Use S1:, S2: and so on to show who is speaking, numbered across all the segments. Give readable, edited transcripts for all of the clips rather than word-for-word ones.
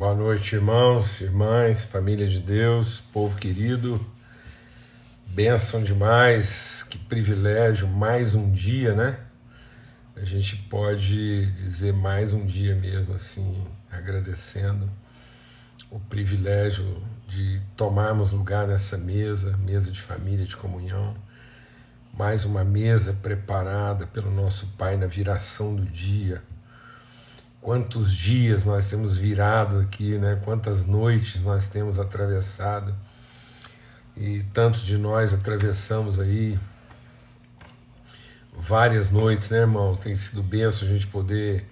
S1: Boa noite, irmãos, irmãs, família de Deus, povo querido. Bênção demais, que privilégio, mais um dia, né? A gente pode dizer mais um dia mesmo assim, agradecendo o privilégio de tomarmos lugar nessa mesa, mesa de família, de comunhão. Mais uma mesa preparada pelo nosso Pai na viração do dia. Quantos dias nós temos virado aqui, né? Quantas noites nós temos atravessado, e tantos de nós atravessamos aí várias noites, né, irmão? Tem sido bênção a gente poder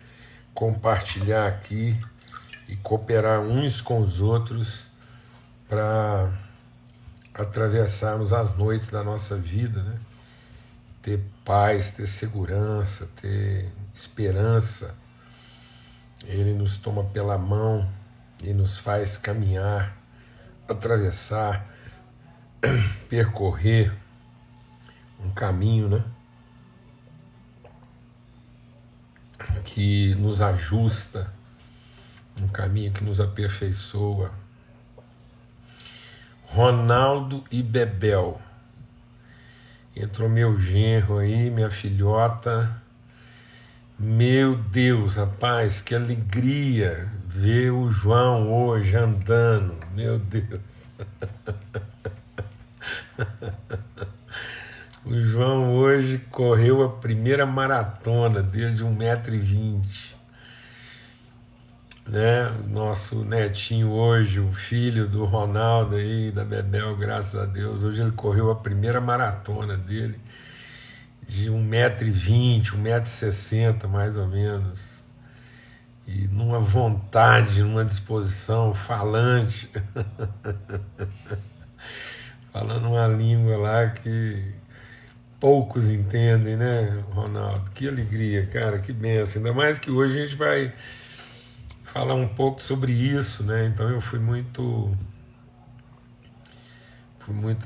S1: compartilhar aqui e cooperar uns com os outros para atravessarmos as noites da nossa vida, né? Ter paz, ter segurança, ter esperança. Ele nos toma pela mão e nos faz caminhar, atravessar, percorrer um caminho, né, que nos ajusta, um caminho que nos aperfeiçoa. Ronaldo e Bebel. Entrou meu genro aí, minha filhota. Meu Deus, rapaz, que alegria ver o João hoje andando, meu Deus. O João hoje correu a primeira maratona dele de 1,20 m, né? Nosso netinho hoje, o filho do Ronaldo aí, da Bebel, graças a Deus, hoje ele correu a primeira maratona dele, de 1,20 m, 1,60 m mais ou menos, e numa vontade, numa disposição, falante, falando uma língua lá que poucos entendem, né, Ronaldo? Que alegria, cara, que benção, ainda mais que hoje a gente vai falar um pouco sobre isso, né? Então eu fui muito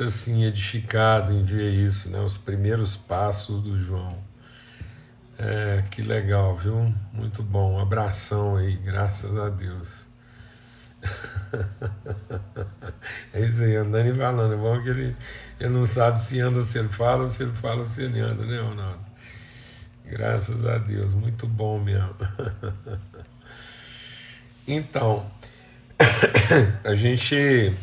S1: assim edificado em ver isso, né? Os primeiros passos do João. Que legal, viu? Muito bom. Um abração aí, graças a Deus. É isso aí, andando e falando. É bom que ele não sabe se anda, se ele fala, ou se ele fala, ou se ele anda, né, Ronaldo? Graças a Deus, muito bom mesmo. Então, a gente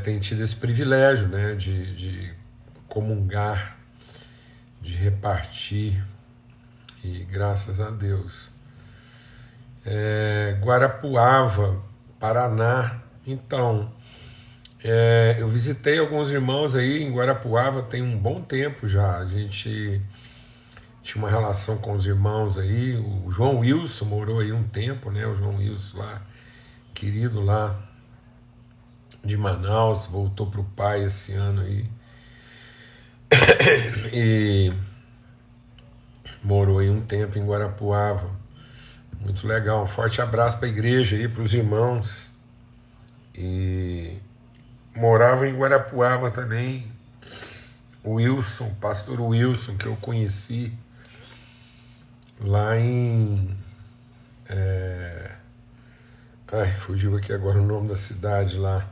S1: tem tido esse privilégio, né, de comungar, de repartir, e graças a Deus. Guarapuava, Paraná. Então, eu visitei alguns irmãos aí em Guarapuava tem um bom tempo já. A gente tinha uma relação com os irmãos aí. O João Wilson morou aí um tempo, né? O João Wilson lá, querido lá de Manaus, voltou para o pai esse ano aí. E morou aí um tempo em Guarapuava. Muito legal. Um forte abraço para a igreja aí, para os irmãos. E morava em Guarapuava também o Wilson, pastor Wilson, que eu conheci lá em... fugiu aqui agora o nome da cidade lá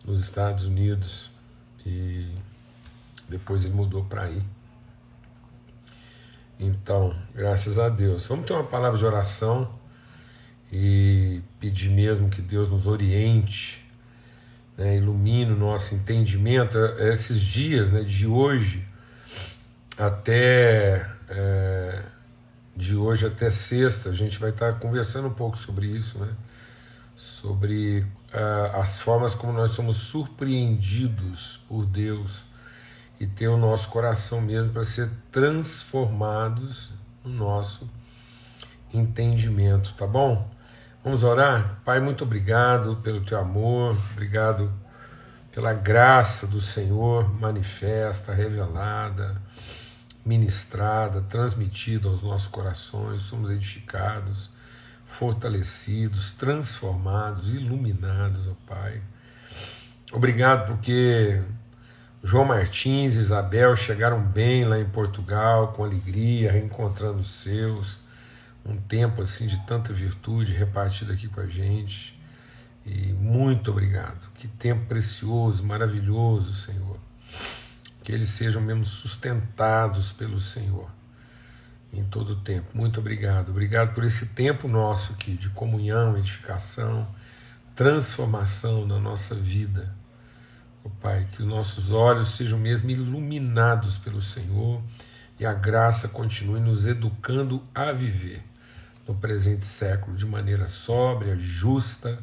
S1: nos Estados Unidos, e depois ele mudou para aí. Então, graças a Deus. Vamos ter uma palavra de oração e pedir mesmo que Deus nos oriente, né, ilumine o nosso entendimento. Esses dias, né, de hoje até sexta, a gente vai estar conversando um pouco sobre isso, né? Sobre as formas como nós somos surpreendidos por Deus e ter o nosso coração mesmo para ser transformados no nosso entendimento, tá bom? Vamos orar? Pai, muito obrigado pelo teu amor, obrigado pela graça do Senhor manifesta, revelada, ministrada, transmitida aos nossos corações. Somos edificados, fortalecidos, transformados, iluminados, ó Pai. Obrigado porque João Martins e Isabel chegaram bem lá em Portugal, com alegria, reencontrando os seus. um tempo assim de tanta virtude repartida aqui com a gente. E muito obrigado. Que tempo precioso, maravilhoso, Senhor. Que eles sejam mesmo sustentados pelo Senhor em todo o tempo. Muito obrigado. Obrigado por esse tempo nosso aqui de comunhão, edificação, transformação na nossa vida. Oh, Pai, que os nossos olhos sejam mesmo iluminados pelo Senhor e a graça continue nos educando a viver no presente século de maneira sóbria, justa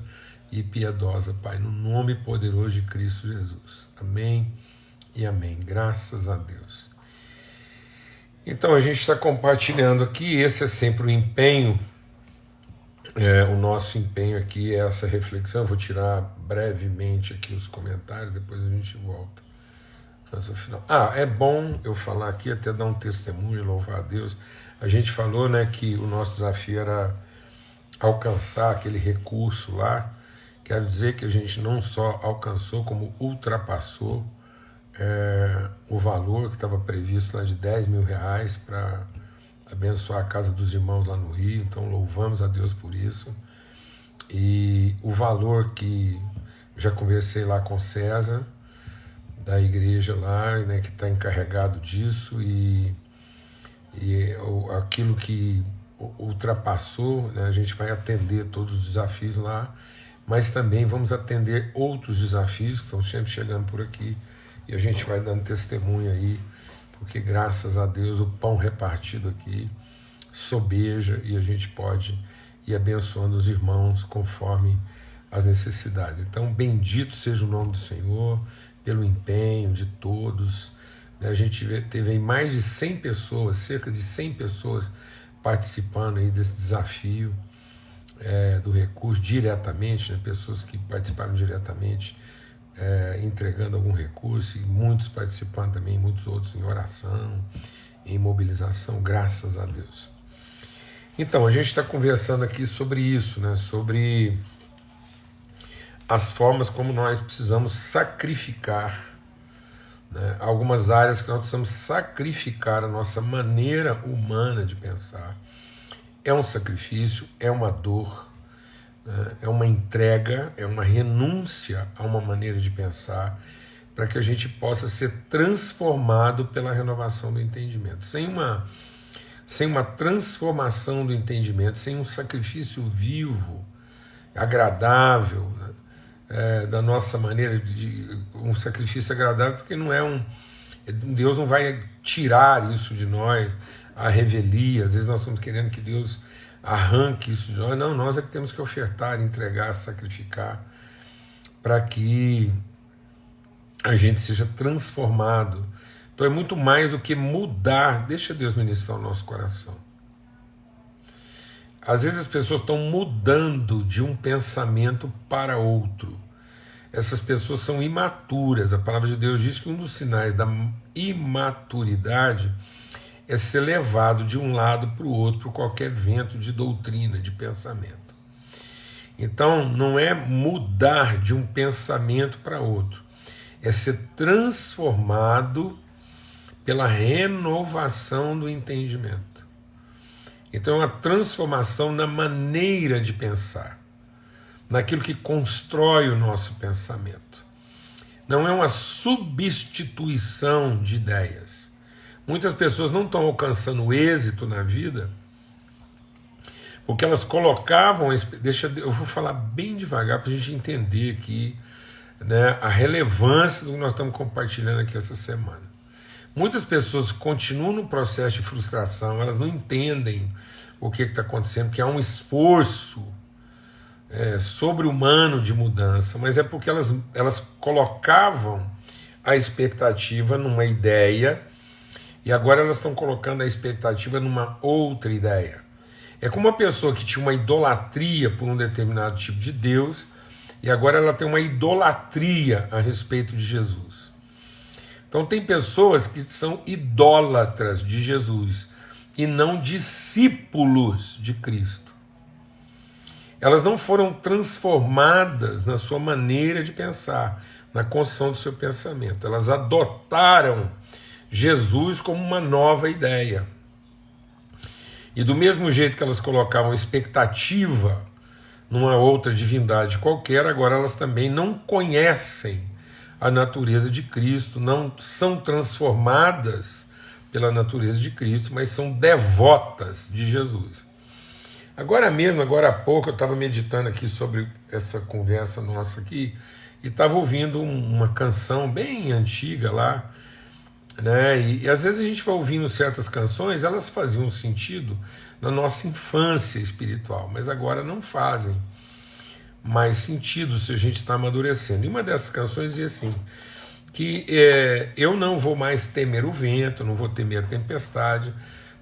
S1: e piedosa, Pai, no nome poderoso de Cristo Jesus. Amém e amém. Graças a Deus. Então a gente está compartilhando aqui, esse é sempre o empenho, o nosso empenho aqui é essa reflexão. Eu vou tirar brevemente aqui os comentários, depois a gente volta. É bom eu falar aqui, até dar um testemunho, louvar a Deus. A gente falou, né, que o nosso desafio era alcançar aquele recurso lá. Quero dizer que a gente não só alcançou, como ultrapassou o valor que estava previsto lá de R$10 mil para abençoar a casa dos irmãos lá no Rio. Então louvamos a Deus por isso. E o valor que já conversei lá com César, da igreja lá, né, que está encarregado disso, e aquilo que ultrapassou, né, a gente vai atender todos os desafios lá, mas também vamos atender outros desafios que estão sempre chegando por aqui, e a gente vai dando testemunho aí, porque graças a Deus o pão repartido aqui sobeja e a gente pode ir abençoando os irmãos conforme as necessidades. Então, bendito seja o nome do Senhor pelo empenho de todos. A gente teve aí mais de 100 pessoas, cerca de 100 pessoas participando aí desse desafio do recurso diretamente, né? Pessoas que participaram diretamente, entregando algum recurso, e muitos participando também, muitos outros em oração, em mobilização, graças a Deus. Então, a gente está conversando aqui sobre isso, né? Sobre as formas como nós precisamos sacrificar, né? Algumas áreas que nós precisamos sacrificar a nossa maneira humana de pensar. É um sacrifício, é uma dor, né? É uma entrega, é uma renúncia a uma maneira de pensar, para que a gente possa ser transformado pela renovação do entendimento. Sem uma transformação do entendimento, sem um sacrifício vivo, agradável, né? Da nossa maneira de um sacrifício agradável, porque não é Deus não vai tirar isso de nós, a revelia. Às vezes nós estamos querendo que Deus arranque isso de nós. Não, nós é que temos que ofertar, entregar, sacrificar, para que a gente seja transformado. Então é muito mais do que mudar. Deixa Deus ministrar o nosso coração. Às vezes as pessoas estão mudando de um pensamento para outro. Essas pessoas são imaturas. A palavra de Deus diz que um dos sinais da imaturidade é ser levado de um lado para o outro por qualquer vento de doutrina, de pensamento. Então não é mudar de um pensamento para outro, é ser transformado pela renovação do entendimento. Então é uma transformação na maneira de pensar, naquilo que constrói o nosso pensamento. Não é uma substituição de ideias. Muitas pessoas não estão alcançando êxito na vida porque elas colocavam... Eu vou falar bem devagar para a gente entender aqui, né, a relevância do que nós estamos compartilhando aqui essa semana. Muitas pessoas continuam no processo de frustração, elas não entendem o que está acontecendo, que há um esforço sobre-humano de mudança, mas é porque elas colocavam a expectativa numa ideia e agora elas estão colocando a expectativa numa outra ideia. É como uma pessoa que tinha uma idolatria por um determinado tipo de Deus e agora ela tem uma idolatria a respeito de Jesus. Então tem pessoas que são idólatras de Jesus e não discípulos de Cristo. Elas não foram transformadas na sua maneira de pensar, na construção do seu pensamento. Elas adotaram Jesus como uma nova ideia. E do mesmo jeito que elas colocavam expectativa numa outra divindade qualquer, agora elas também não conhecem a natureza de Cristo, não são transformadas pela natureza de Cristo, mas são devotas de Jesus. Agora mesmo, agora há pouco, eu estava meditando aqui sobre essa conversa nossa aqui e estava ouvindo uma canção bem antiga lá, né? E às vezes a gente vai ouvindo certas canções, elas faziam sentido na nossa infância espiritual, mas agora não fazem mais sentido se a gente está amadurecendo. E uma dessas canções dizia assim, que eu não vou mais temer o vento, não vou temer a tempestade,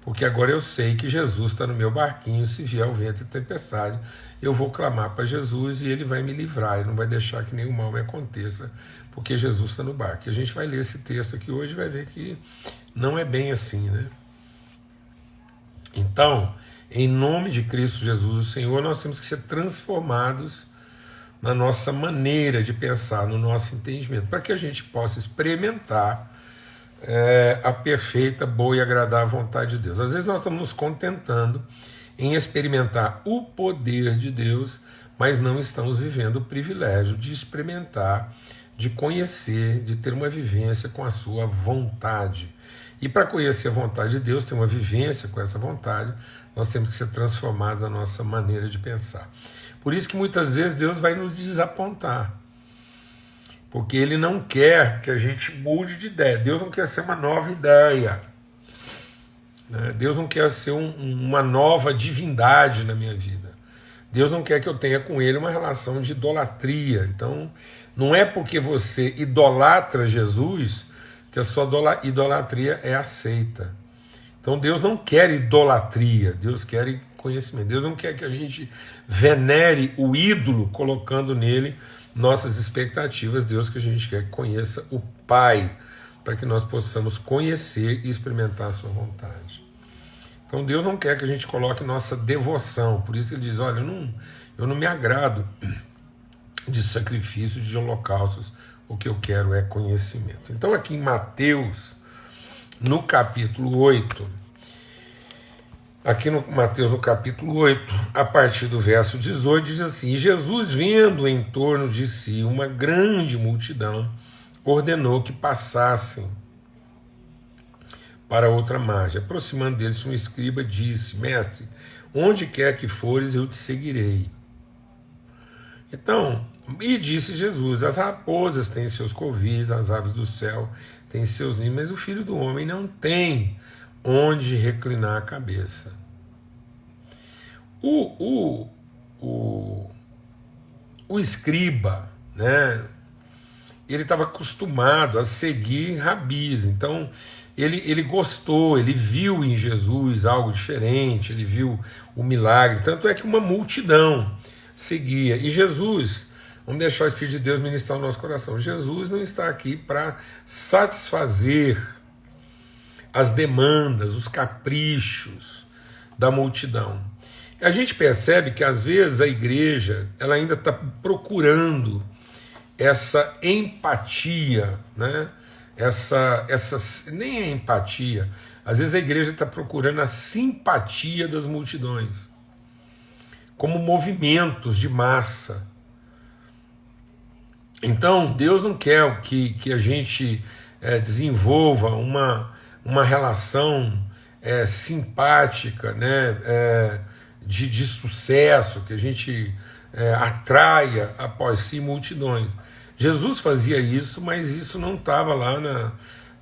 S1: porque agora eu sei que Jesus está no meu barquinho, se vier o vento e tempestade, eu vou clamar para Jesus e ele vai me livrar, ele não vai deixar que nenhum mal me aconteça, porque Jesus está no barco. E a gente vai ler esse texto aqui hoje e vai ver que não é bem assim, né? Então, em nome de Cristo Jesus, o Senhor, nós temos que ser transformados na nossa maneira de pensar, no nosso entendimento, para que a gente possa experimentar a perfeita, boa e agradável vontade de Deus. Às vezes nós estamos nos contentando em experimentar o poder de Deus, mas não estamos vivendo o privilégio de experimentar, de conhecer, de ter uma vivência com a sua vontade. E para conhecer a vontade de Deus, ter uma vivência com essa vontade, nós temos que ser transformados na nossa maneira de pensar. Por isso que muitas vezes Deus vai nos desapontar, porque Ele não quer que a gente mude de ideia. Deus não quer ser uma nova ideia, né? Deus não quer ser uma nova divindade na minha vida. Deus não quer que eu tenha com Ele uma relação de idolatria. Então, não é porque você idolatra Jesus que a sua idolatria é aceita. Então Deus não quer idolatria, Deus quer conhecimento. Deus não quer que a gente venere o ídolo colocando nele nossas expectativas. Deus que a gente quer que conheça o Pai, para que nós possamos conhecer e experimentar a sua vontade. Então Deus não quer que a gente coloque nossa devoção, por isso Ele diz, olha, eu não me agrado de sacrifício, de holocaustos, o que eu quero é conhecimento. Então aqui em Mateus, no capítulo 8, no capítulo 8, a partir do verso 18, diz assim, e Jesus, vendo em torno de si uma grande multidão, ordenou que passassem para outra margem. Aproximando deles, um escriba disse, mestre, onde quer que fores, eu te seguirei. Então, e disse Jesus, as raposas têm seus covis, as aves do céu têm seus ninhos, mas o Filho do Homem não tem onde reclinar a cabeça. O escriba, né, ele estava acostumado a seguir rabis, então ele gostou, ele viu em Jesus algo diferente, ele viu o milagre, tanto é que uma multidão seguia, e Jesus, vamos deixar o Espírito de Deus ministrar no nosso coração, Jesus não está aqui para satisfazer as demandas, os caprichos da multidão. A gente percebe que às vezes a igreja ela ainda está procurando essa empatia, né? Essa nem é empatia, às vezes a igreja está procurando a simpatia das multidões, como movimentos de massa. Então Deus não quer que a gente desenvolva uma relação simpática, né? De sucesso, que a gente atraia após si multidões. Jesus fazia isso, mas isso não estava lá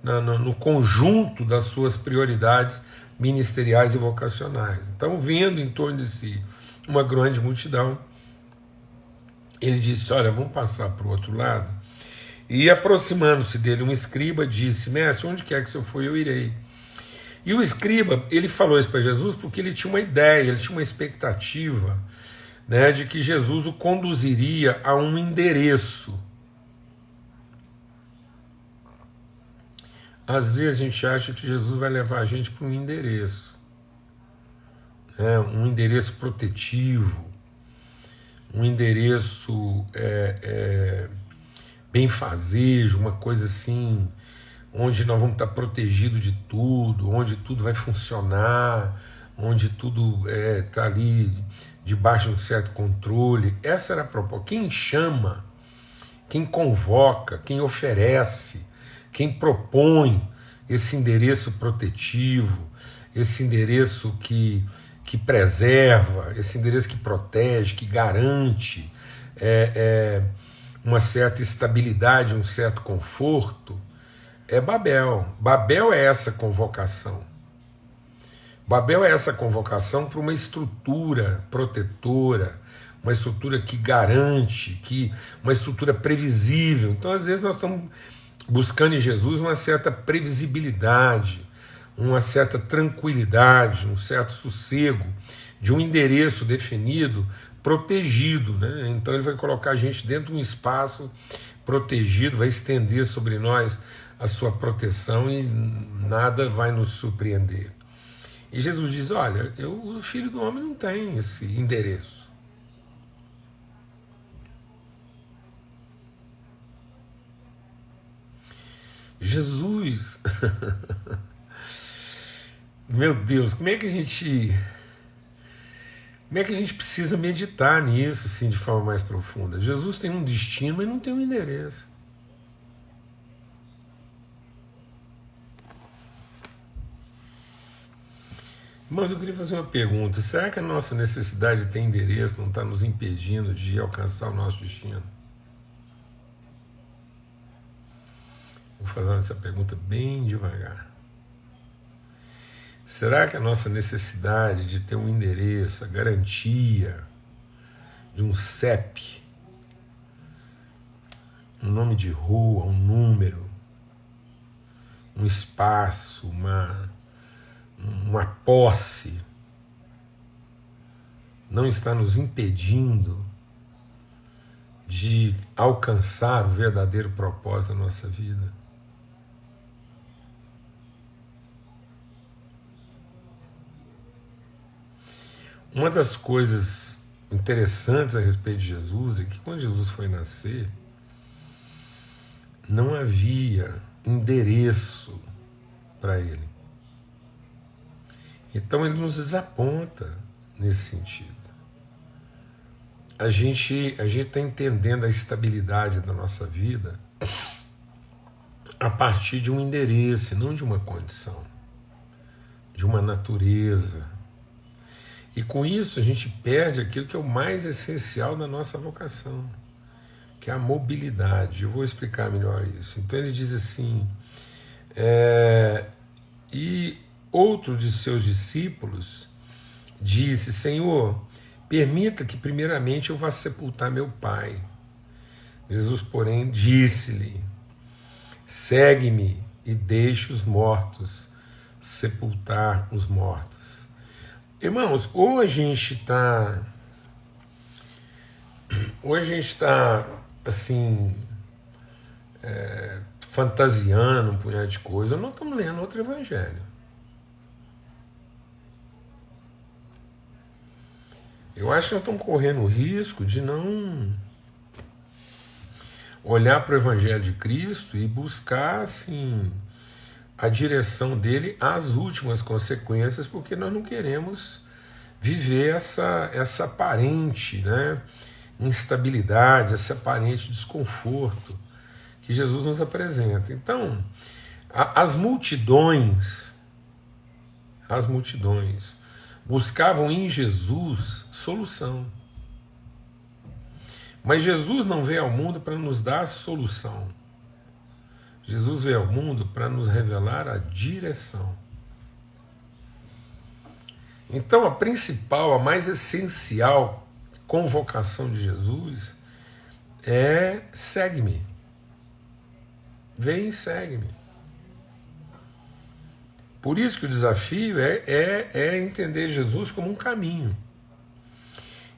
S1: no conjunto das suas prioridades ministeriais e vocacionais. Então, vendo em torno de si uma grande multidão, ele disse, olha, vamos passar para o outro lado. E aproximando-se dele, um escriba disse, mestre, onde quer que o senhor for, eu irei. E o escriba, ele falou isso para Jesus porque ele tinha uma ideia, ele tinha uma expectativa, né, de que Jesus o conduziria a um endereço. Às vezes a gente acha que Jesus vai levar a gente para um endereço, né, um endereço protetivo, um endereço benfazejo, uma coisa assim, onde nós vamos estar protegidos de tudo, onde tudo vai funcionar, onde tudo está ali debaixo de um certo controle. Essa era a proposta. Quem chama, quem convoca, quem oferece, quem propõe esse endereço protetivo, esse endereço que preserva, esse endereço que protege, que garante uma certa estabilidade, um certo conforto, é Babel. Babel é essa convocação. Babel é essa convocação para uma estrutura protetora, uma estrutura que garante, uma estrutura previsível. Então, às vezes, nós estamos buscando em Jesus uma certa previsibilidade, uma certa tranquilidade, um certo sossego, de um endereço definido, protegido, né? Então ele vai colocar a gente dentro de um espaço protegido, vai estender sobre nós a sua proteção e nada vai nos surpreender. E Jesus diz, olha, o Filho do Homem não tem esse endereço. Jesus, meu Deus, como é que a gente precisa meditar nisso assim, de forma mais profunda? Jesus tem um destino, mas não tem um endereço. Mas eu queria fazer uma pergunta. Será que a nossa necessidade de ter endereço não está nos impedindo de alcançar o nosso destino? Vou fazer essa pergunta bem devagar. Será que a nossa necessidade de ter um endereço, a garantia de um CEP, um nome de rua, um número, um espaço, uma posse, não está nos impedindo de alcançar o verdadeiro propósito da nossa vida? Uma das coisas interessantes a respeito de Jesus é que quando Jesus foi nascer, não havia endereço para ele. Então ele nos desaponta nesse sentido. A gente está entendendo a estabilidade da nossa vida a partir de um endereço, não de uma condição, de uma natureza. E com isso a gente perde aquilo que é o mais essencial da nossa vocação, que é a mobilidade. Eu vou explicar melhor isso. Então ele diz assim, e outro de seus discípulos disse, Senhor, permita que primeiramente eu vá sepultar meu pai. Jesus, porém, disse-lhe, segue-me e deixe os mortos sepultar os mortos. Irmãos, ou a gente está assim, fantasiando um punhado de coisa, ou não estamos lendo outro evangelho. Eu acho que nós estamos correndo o risco de não olhar para o Evangelho de Cristo e buscar assim, a direção dele às últimas consequências, porque nós não queremos viver essa aparente, né, instabilidade, esse aparente desconforto que Jesus nos apresenta. Então, as multidões buscavam em Jesus solução. Mas Jesus não veio ao mundo para nos dar a solução. Jesus veio ao mundo para nos revelar a direção. Então, a principal, a mais essencial convocação de Jesus é segue-me. Vem e segue-me. Por isso que o desafio é entender Jesus como um caminho.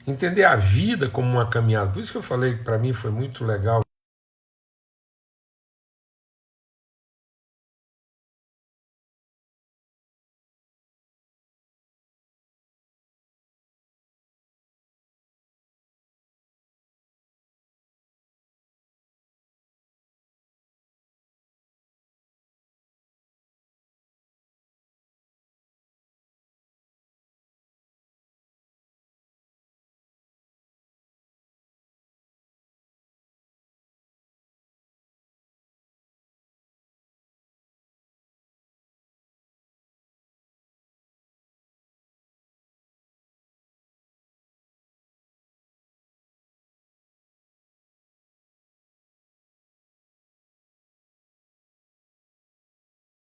S1: Entender a vida como uma caminhada. Por isso que eu falei que para mim foi muito legal